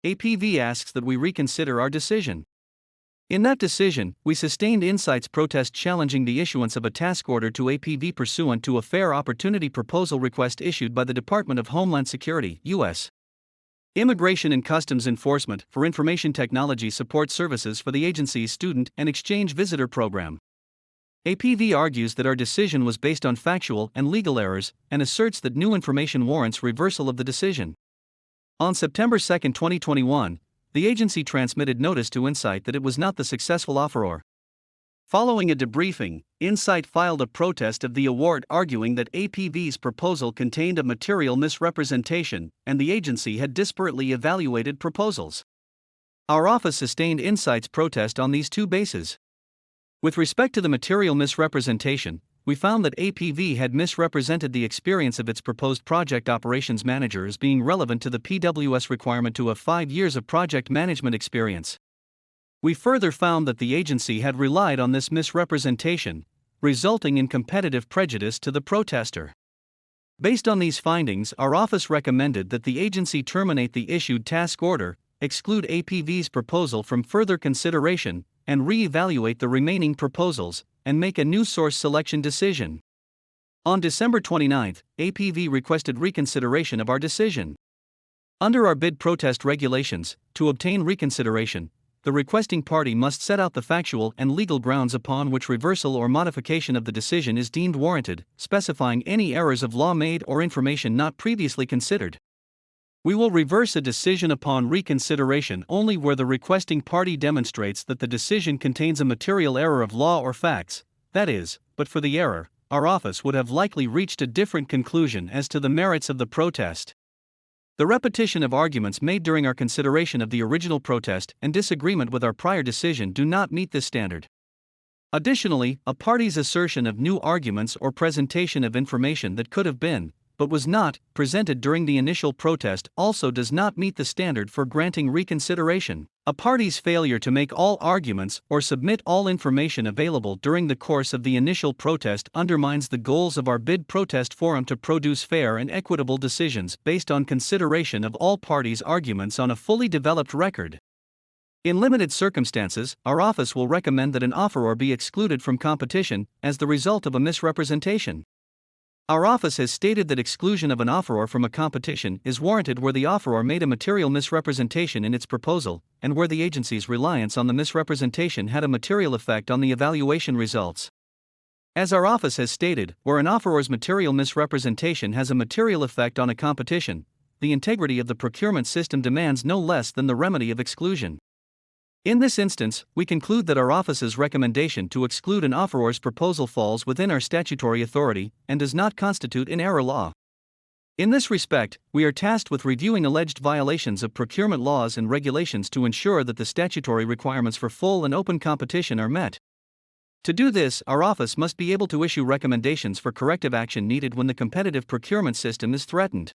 APV asks that we reconsider our decision. In that decision, we sustained Insight's protest challenging the issuance of a task order to APV pursuant to a fair opportunity proposal request issued by the Department of Homeland Security, U.S. Immigration and Customs Enforcement for Information Technology Support Services for the agency's Student and Exchange Visitor Program. APV argues that our decision was based on factual and legal errors and asserts that new information warrants reversal of the decision. On September 2, 2021, the agency transmitted notice to Insight that it was not the successful offeror. Following a debriefing, Insight filed a protest of the award arguing that APV's proposal contained a material misrepresentation and the agency had disparately evaluated proposals. Our office sustained Insight's protest on these two bases. With respect to the material misrepresentation, we found that APV had misrepresented the experience of its proposed project operations manager as being relevant to the PWS requirement to have 5 years of project management experience. We further found that the agency had relied on this misrepresentation, resulting in competitive prejudice to the protester. Based on these findings, our office recommended that the agency terminate the issued task order, exclude APV's proposal from further consideration, and re-evaluate the remaining proposals, and make a new source selection decision. On December 29, APV requested reconsideration of our decision. Under our bid protest regulations, to obtain reconsideration, the requesting party must set out the factual and legal grounds upon which reversal or modification of the decision is deemed warranted, specifying any errors of law made or information not previously considered. We will reverse a decision upon reconsideration only where the requesting party demonstrates that the decision contains a material error of law or facts, that is, but for the error, our office would have likely reached a different conclusion as to the merits of the protest. The repetition of arguments made during our consideration of the original protest and disagreement with our prior decision do not meet this standard. Additionally, a party's assertion of new arguments or presentation of information that could have been, but was not, presented during the initial protest also does not meet the standard for granting reconsideration. A party's failure to make all arguments or submit all information available during the course of the initial protest undermines the goals of our bid protest forum to produce fair and equitable decisions based on consideration of all parties' arguments on a fully developed record. In limited circumstances, our office will recommend that an offeror be excluded from competition as the result of a misrepresentation. Our office has stated that exclusion of an offeror from a competition is warranted where the offeror made a material misrepresentation in its proposal, and where the agency's reliance on the misrepresentation had a material effect on the evaluation results. As our office has stated, where an offeror's material misrepresentation has a material effect on a competition, the integrity of the procurement system demands no less than the remedy of exclusion. In this instance, we conclude that our office's recommendation to exclude an offeror's proposal falls within our statutory authority and does not constitute an error law. In this respect, we are tasked with reviewing alleged violations of procurement laws and regulations to ensure that the statutory requirements for full and open competition are met. To do this, our office must be able to issue recommendations for corrective action needed when the competitive procurement system is threatened.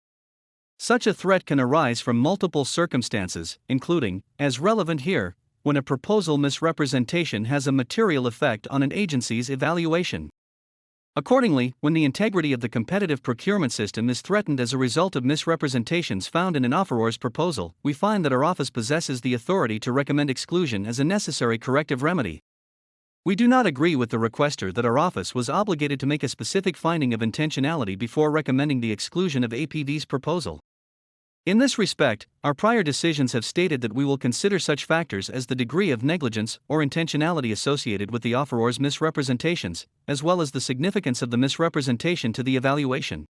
Such a threat can arise from multiple circumstances, including, as relevant here, when a proposal misrepresentation has a material effect on an agency's evaluation. Accordingly, when the integrity of the competitive procurement system is threatened as a result of misrepresentations found in an offeror's proposal, we find that our office possesses the authority to recommend exclusion as a necessary corrective remedy. We do not agree with the requester that our office was obligated to make a specific finding of intentionality before recommending the exclusion of APV's proposal. In this respect, our prior decisions have stated that we will consider such factors as the degree of negligence or intentionality associated with the offeror's misrepresentations, as well as the significance of the misrepresentation to the evaluation.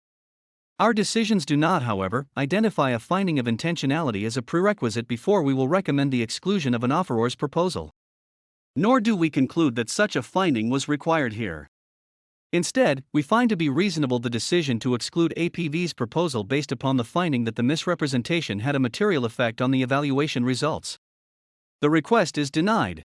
Our decisions do not, however, identify a finding of intentionality as a prerequisite before we will recommend the exclusion of an offeror's proposal. Nor do we conclude that such a finding was required here. Instead, we find to be reasonable the decision to exclude APV's proposal based upon the finding that the misrepresentation had a material effect on the evaluation results. The request is denied.